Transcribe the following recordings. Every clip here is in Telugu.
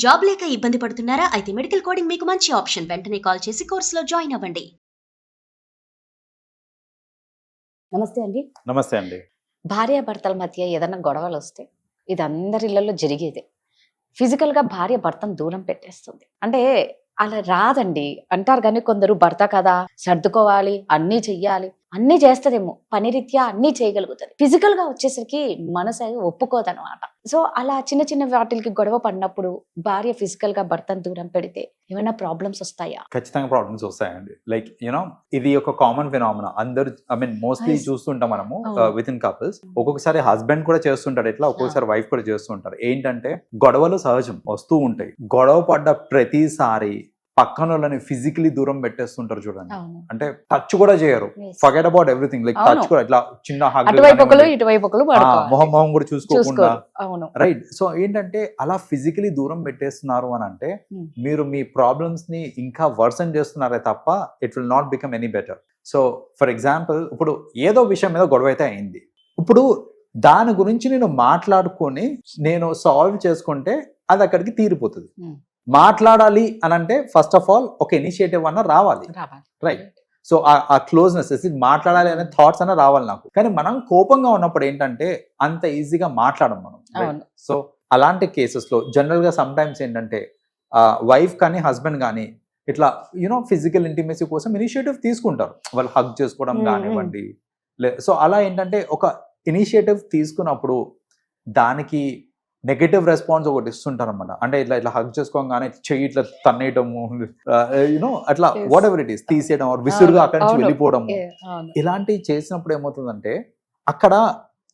జాబ్ లేక ఇబ్బంది పడుతున్నారా? అయితే మెడికల్ కోడింగ్ మీకు మంచి ఆప్షన్. వెంటనే కాల్ చేసి కోర్సులో జాయిన్ అవ్వండి. నమస్తే అండి. నమస్తే అండి. భార్యాభర్తల మధ్య ఏదైనా గొడవలు వస్తే ఇది అందరి ఇళ్లలో జరిగేదే. ఫిజికల్‌గా భార్య భర్తను దూరం పెట్టేస్తుంది. అంటే అలా రాదండి. అంటారు గానీ కొందరు భర్త కదా సర్దుకోవాలి, అన్నీ చెయ్యాలి. అన్నీ చేస్తదేమో పని రీత్యా అన్నీ చేయగలుగుతది. ఫిజికల్‌గా వచ్చేసరికి మనసు అది ఒప్పుకోదనమాట. సో అలా చిన్న చిన్న వాటిలకి గొడవ పడినప్పుడు భార్య ఫిజికల్‌గా భర్తను దూరం పెడితే ఏమైనా ప్రాబ్లమ్స్ వస్తాయా? ఖచ్చితంగా ప్రాబ్లమ్స్ వస్తాయండి. లైక్ ఇది ఒక కామన్ ఫినామినా. అందరూ మోస్ట్లీ Yes. చూస్తుంటాం మనము అవును. With in couples. ఒక్కొక్కసారి హస్బెండ్ కూడా చేస్తుంటాడు ఇట్లా, ఒక్కొక్కసారి వైఫ్ కూడా చేస్తుంటారు. ఏంటంటే గొడవలు సహజం వస్తూ ఉంటాయి. గొడవ పడ్డ ప్రతిసారి పక్కన వాళ్ళని ఫిజికలీ దూరం పెట్టేస్తుంటారు చూడండి. అవును. అంటే టచ్ కూడా చేయరు. Yes. Forget about everything. Like అవును. టచ్ కూడా ఇట్లా చిన్న హగ్ అటువైపు ఒకరు ఇటువైపు ఒకరు పడుకోవాలి. మొహం కూడా చూసుకోకుండా. చూసుకోరు. అవును. రైట్. సో ఏంటంటే అలా ఫిజికలీ దూరం పెట్టేస్తున్నారు అని అంటే Hmm. మీరు మీ ప్రాబ్లమ్స్ ని ఇంకా వర్సన్ చేస్తున్నారే తప్ప it will not become any better. So for example ఇప్పుడు ఏదో విషయం మీద గొడవ అయితే అయింది. ఇప్పుడు దాని గురించి నేను మాట్లాడుకొని నేను సాల్వ్ చేసుకుంటే అది అక్కడికి తీరిపోతుంది. Hmm. మాట్లాడాలి అని అంటే ఫస్ట్ ఆఫ్ ఆల్ ఒక ఇనిషియేటివ్ అన్న రావాలి. రావాలి. రైట్. సో ఆ క్లోజ్నెస్ మాట్లాడాలి అనే థాట్స్ అన్న రావాలి నాకు. కానీ మనం కోపంగా ఉన్నప్పుడు ఏంటంటే అంత ఈజీగా మాట్లాడం మనం. అవును. సో అలాంటి కేసెస్ లో జనరల్ గా సమ్ టైమ్స్ ఏంటంటే వైఫ్ కానీ హస్బెండ్ కానీ ఇట్లా ఫిజికల్ ఇంటిమేసీ కోసం ఇనిషియేటివ్ తీసుకుంటారు. వాళ్ళు హగ్ చేసుకోవడం కానివ్వండి. సో అలా ఏంటంటే ఒక ఇనిషియేటివ్ తీసుకున్నప్పుడు దానికి నెగటివ్ రెస్పాన్స్ ఒకటి ఇస్తుంటారు అన్నమాట. అంటే ఇట్లా హగ్ చేసుకోగానే చెయ్యి ఇట్లా తన్నేయటము, అట్లా Yes. What ever it is తీసేయడం, విసురుగా అక్కడి నుంచి అవును. వెళ్ళిపోవడము. అవును. ఇలాంటివి చేసినప్పుడు ఏమవుతుందంటే అక్కడ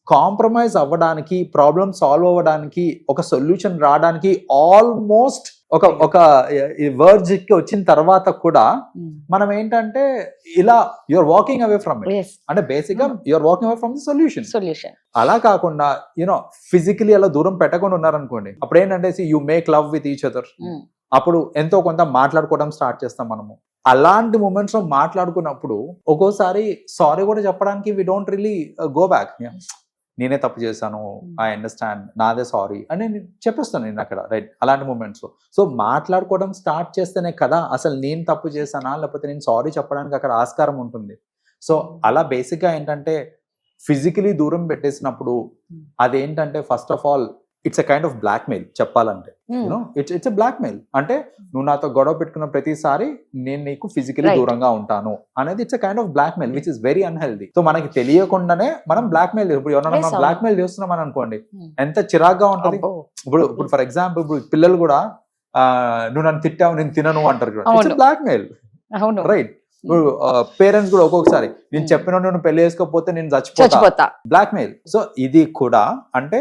కాంప్రమైజ్ అవ్వడానికి, ప్రాబ్లమ్ సాల్వ్ అవ్వడానికి, ఒక సొల్యూషన్ రావడానికి ఆల్మోస్ట్ ఒక వర్జ్ కి వచ్చిన తర్వాత కూడా Hmm. మనం ఏంటంటే ఇలా you're walking away from it. Yes. అంటే బేసిక్ గా you're walking away from the solution. Solution. అలా కాకుండా ఫిజికలీ అలా దూరం పెట్టకుండా ఉన్నారనుకోండి, అప్పుడు ఏంటంటే you make love with each other. Hmm. అప్పుడు ఎంతో కొంత మాట్లాడుకోవడం స్టార్ట్ చేస్తాం మనము. అలాంటి మూమెంట్స్ లో మాట్లాడుకున్నప్పుడు ఒక్కోసారి సారీ కూడా చెప్పడానికి we don't really go back. నేనే తప్పు చేశాను, ఐ అండర్స్టాండ్, నాదే సారీ అని నేను చెప్పేస్తాను నేను అక్కడ. రైట్. అలాంటి మూమెంట్స్ లో సో మాట్లాడుకోవడం స్టార్ట్ చేస్తేనే కదా అసలు నేను తప్పు చేశానా లేకపోతే నేను సారీ చెప్పడానికి అక్కడ ఆస్కారం ఉంటుంది. సో అలా బేసిక్ గా ఏంటంటే ఫిజికలీ దూరం పెట్టేసినప్పుడు అదేంటంటే first of all it's a kind of blackmail చెప్పాలంటే. Hmm. It's a blackmail. అంటే నువ్వు నాతో గొడవ పెట్టుకున్న ప్రతిసారి నేను నీకు ఫిజికలీ Right. దూరంగా ఉంటాను అనేది it's a kind of blackmail which is very unhealthy. So మనకి తెలియకుండానే మనం బ్లాక్ మెయిల్ ఇప్పుడు ఎవరైనా Yes, మనం అవును. బ్లాక్ మెయిల్ చేస్తున్నాం అని అనుకోండి, Hmm. ఎంత చిరాగ్గా ఉంటది. అబ్బో. ఇప్పుడు ఫర్ ఎగ్జాంపుల్ ఇప్పుడు పిల్లలు కూడా నువ్వు నన్ను తిట్టావు నేను తినను అంటారు కూడా. అవును. Blackmail. అవును. రైట్. ఇప్పుడు పేరెంట్స్ కూడా ఒక్కొక్కసారి నేను చెప్పిన నువ్వు పెళ్లి చేసుకోకపోతే నేను చచ్చిపోతా, చచ్చిపోతా. Black mail. సో ఇది కూడా అంటే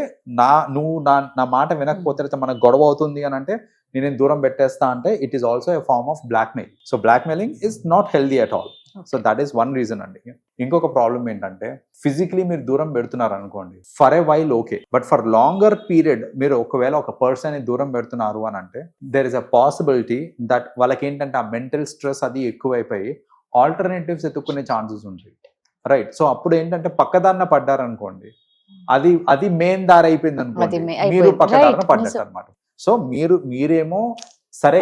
నువ్వు నా మాట వినకపోతే లేకపోతే మనకు గొడవ అవుతుంది అని అంటే నేను దూరం పెట్టేస్తా అంటే it is also a form of blackmail. So blackmailing is not healthy at all. So that is one reason అండి. ఇంకొక ప్రాబ్లం ఏంటంటే ఫిజికలీ మీరు దూరం పెడుతున్నారు అనుకోండి, for a while okay, but for longer period మీరు ఒకవేళ ఒక పర్సన్ ని దూరం పెడుతున్నారు అని అంటే there is a possibility that వాళ్ళకి ఏంటంటే ఆ మెంటల్ స్ట్రెస్ అది ఎక్కువైపోయి ఆల్టర్నేటివ్స్ ఎత్తుక్కునే ఛాన్సెస్ ఉంటాయి. రైట్. సో అప్పుడు ఏంటంటే పక్కదారిన పడ్డారనుకోండి, అది మెయిన్ దారి అయిపోయింది అనుకోండి, మీరు పక్కదారిన పడ్డట్టు అనమాట. సో మీరేమో సరే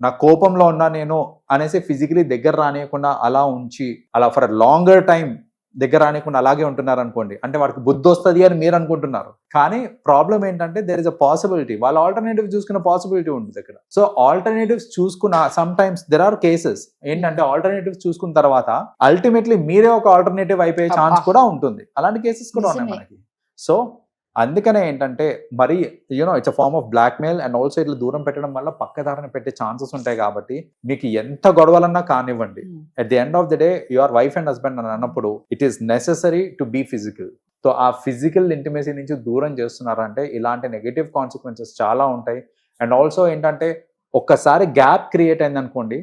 నా కోపంలో ఉన్నా నేను అనేసి ఫిజికలీ దగ్గర రానియకుండా అలా ఉంచి అలా ఫర్ లాంగర్ టైం దగ్గర రానియకుండా అలాగే ఉంటున్నారు అనుకోండి, అంటే వాడికి బుద్ధి వస్తుంది అని మీరు అనుకుంటున్నారు. కానీ ప్రాబ్లం ఏంటంటే దేర్ ఇస్ అ పాసిబిలిటీ వాళ్ళ ఆల్టర్నేటివ్ చూసుకున్న పాసిబిలిటీ ఉంటుంది ఇక్కడ. సో ఆల్టర్నేటివ్స్ చూసుకున్న sometimes there are cases ఏంటంటే ఆల్టర్నేటివ్స్ చూసుకున్న తర్వాత అల్టిమేట్లీ మీరే ఒక ఆల్టర్నేటివ్ అయిపోయే ఛాన్స్ కూడా ఉంటుంది. అలాంటి కేసెస్ కూడా ఉన్నాయి మనకి. సో అందుకనే ఏంటంటే మరి it's a form of blackmail and also ఇట్లా దూరం పెట్టడం వల్ల పక్కదారిన పెట్టే ఛాన్సెస్ ఉంటాయి. కాబట్టి మీకు ఎంత గొడవలన్నా కానివ్వండి, at the end of the day your wife and husband అని అన్నప్పుడు it is necessary to be physical. So ఆ ఫిజికల్ ఇంటిమేసీ నుంచి దూరం చేస్తున్నారంటే ఇలాంటి నెగటివ్ కాన్సిక్వెన్సెస్ చాలా ఉంటాయి. అండ్ ఆల్సో ఏంటంటే ఒక్కసారి గ్యాప్ క్రియేట్ అయింది అనుకోండి,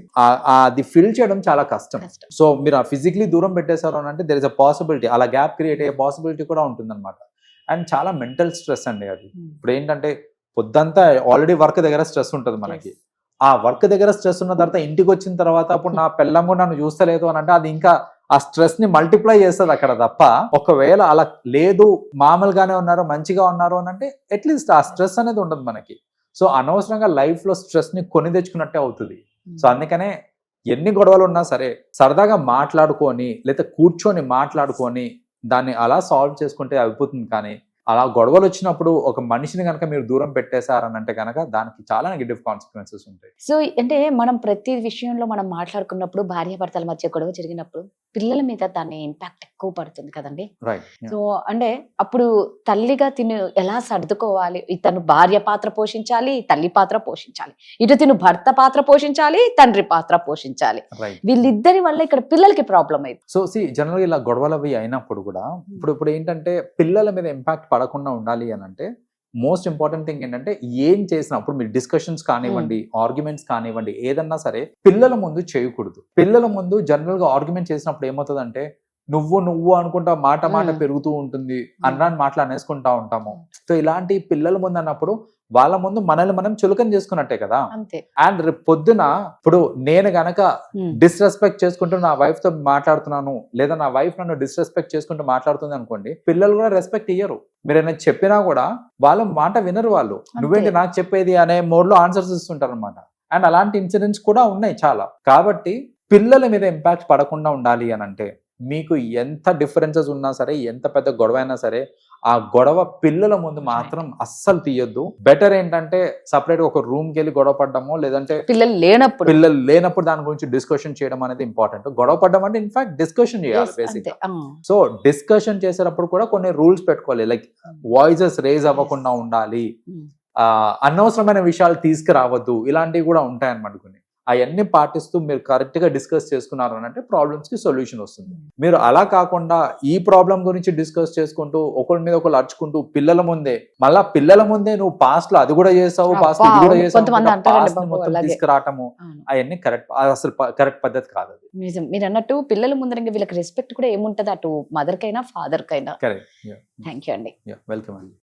అది ఫిల్ చేయడం చాలా కష్టం. సో మీరు ఆ ఫిజికలీ దూరం పెట్టేశారు అని అంటే దెర్ ఇస్ అ పాసిబిలిటీ అలా గ్యాప్ క్రియేట్ అయ్యే పాసిబిలిటీ కూడా ఉంటుంది అనమాట. అండ్ చాలా మెంటల్ స్ట్రెస్ అండి అది. ఇప్పుడు ఏంటంటే పొద్దంతా ఆల్రెడీ వర్క్ దగ్గర స్ట్రెస్ ఉంటుంది మనకి. ఆ వర్క్ దగ్గర స్ట్రెస్ ఉన్న తర్వాత ఇంటికి వచ్చిన తర్వాత అప్పుడు నా పెళ్ళం కూడా నన్ను చూస్తలేదు అని అంటే అది ఇంకా ఆ స్ట్రెస్ ని మల్టిప్లై చేస్తుంది అక్కడ తప్ప, ఒకవేళ అలా లేదు మామూలుగానే ఉన్నారు మంచిగా ఉన్నారు అని అంటే అట్లీస్ట్ ఆ స్ట్రెస్ అనేది ఉండదు మనకి. సో అనవసరంగా లైఫ్ లో స్ట్రెస్ ని కొని తెచ్చుకున్నట్టే అవుతుంది. సో అందుకనే ఎన్ని గొడవలు ఉన్నా సరే సరదాగా మాట్లాడుకొని లేదా కూర్చొని మాట్లాడుకొని దాన్ని అలా సాల్వ్ చేసుకుంటే అయిపోతుంది. కానీ అలా గొడవలు వచ్చినప్పుడు ఒక మనిషిని కనుక మీరు దూరం పెట్టేశారనంటే కనుక దానికి చాలా నెగిటివ్ కాన్సిక్వెన్సెస్ ఉంటాయి. సో అంటే మనం ప్రతి విషయంలో మనం మాట్లాడుకున్నప్పుడు భార్యాభర్తల మధ్య గొడవ జరిగినప్పుడు పిల్లల మీద దాని ఇంపాక్ట్ ఎక్కువ పడుతుంది కదండి. రైట్. సో అంటే అప్పుడు తల్లిగా తిను ఎలా సర్దుకోవాలి, తను భార్య పాత్ర పోషించాలి, తల్లి పాత్ర పోషించాలి, ఇటు తిను భర్త పాత్ర పోషించాలి, తండ్రి పాత్ర పోషించాలి. రైట్. వీళ్ళిద్దరి వల్ల ఇక్కడ పిల్లలకి ప్రాబ్లం అయింది. సో జనరల్గా ఇలా గొడవలు అవి అయినప్పుడు కూడా ఇప్పుడు ఏంటంటే పిల్లల మీద ఇంపాక్ట్ పడకుండా ఉండాలి అని అంటే మోస్ట్ ఇంపార్టెంట్ థింగ్ ఏంటంటే ఏం చేసినప్పుడు మీరు డిస్కషన్స్ కానివ్వండి, ఆర్గ్యుమెంట్స్ కానివ్వండి, ఏదన్నా సరే పిల్లల ముందు చేయకూడదు. పిల్లల ముందు జనరల్ గా ఆర్గ్యుమెంట్ చేసినప్పుడు ఏమవుతుందంటే నువ్వు అనుకుంటా మాట పెరుగుతూ ఉంటుంది, అన్నాన్ని మాటలు అనేసుకుంటా ఉంటాము. సో ఇలాంటి పిల్లల ముందు అన్నప్పుడు వాళ్ళ ముందు మనల్ని మనం చులకన చేసుకున్నట్టే కదా. అంతే. అండ్ రేపు పొద్దున ఇప్పుడు నేను గనక డిస్రెస్పెక్ట్ చేసుకుంటూ నా వైఫ్ తో మాట్లాడుతున్నాను, లేదా నా వైఫ్ నన్ను డిస్రెస్పెక్ట్ చేసుకుంటూ మాట్లాడుతుంది అనుకోండి, పిల్లలు కూడా రెస్పెక్ట్ ఇయ్యరు. మీరు ఏమైనా చెప్పినా కూడా వాళ్ళ మాట వినరు. వాళ్ళు నువ్వేంటి నాకు చెప్పేది అనే మోడ్ లో ఆన్సర్స్ ఇస్తుంటారు అనమాట. అండ్ అలాంటి ఇన్సిడెంట్స్ కూడా ఉన్నాయి చాలా. కాబట్టి పిల్లల మీద ఇంపాక్ట్ పడకుండా ఉండాలి అని అంటే మీకు ఎంత డిఫరెన్సెస్ ఉన్నా సరే, ఎంత పెద్ద గొడవ అయినా సరే, ఆ గొడవ పిల్లల ముందు మాత్రం అస్సలు తీయొద్దు. బెటర్ ఏంటంటే సపరేట్ ఒక రూమ్కి వెళ్ళి గొడవ పడ్డమో, లేదంటే పిల్లలు లేనప్పుడు దాని గురించి డిస్కషన్ చేయడం అనేది ఇంపార్టెంట్. గొడవ పడ్డం అంటే ఇన్ఫాక్ట్ డిస్కషన్ చేయాలి బేసిక్. సో డిస్కషన్ చేసేటప్పుడు కూడా కొన్ని రూల్స్ పెట్టుకోవాలి. లైక్ వాయిసెస్ రేజ్ అవ్వకుండా ఉండాలి, అనవసరమైన విషయాలు తీసుకురావద్దు, ఇలాంటివి కూడా ఉంటాయన్నమాట కొన్ని. అవన్నీ పాటిస్తూ మీరు కరెక్ట్ గా డిస్కస్ చేసుకున్నారు అని అంటే ప్రాబ్లమ్స్ కి సొల్యూషన్ వస్తుంది. మీరు అలా కాకుండా ఈ ప్రాబ్లం గురించి డిస్కస్ చేసుకుంటూ ఒకరి మీద ఒకరు అరుచుకుంటూ పిల్లల ముందే నువ్వు పాస్ట్ లో అది కూడా చేసావు, పాస్ట్ ఇది కూడా చేసావు మొత్తం తీసుకురావటము, అవన్నీ అసలు కరెక్ట్ పద్ధతి కాదు. అది నిజం. మీరు అన్నట్టు పిల్లల ముందర వీళ్ళకి రెస్పెక్ట్ కూడా ఏముంటది అటు మదర్ కైనా ఫాదర్ కైనా. కరెక్ట్. థ్యాంక్ యూ అండి. వెల్కమ్ అండి.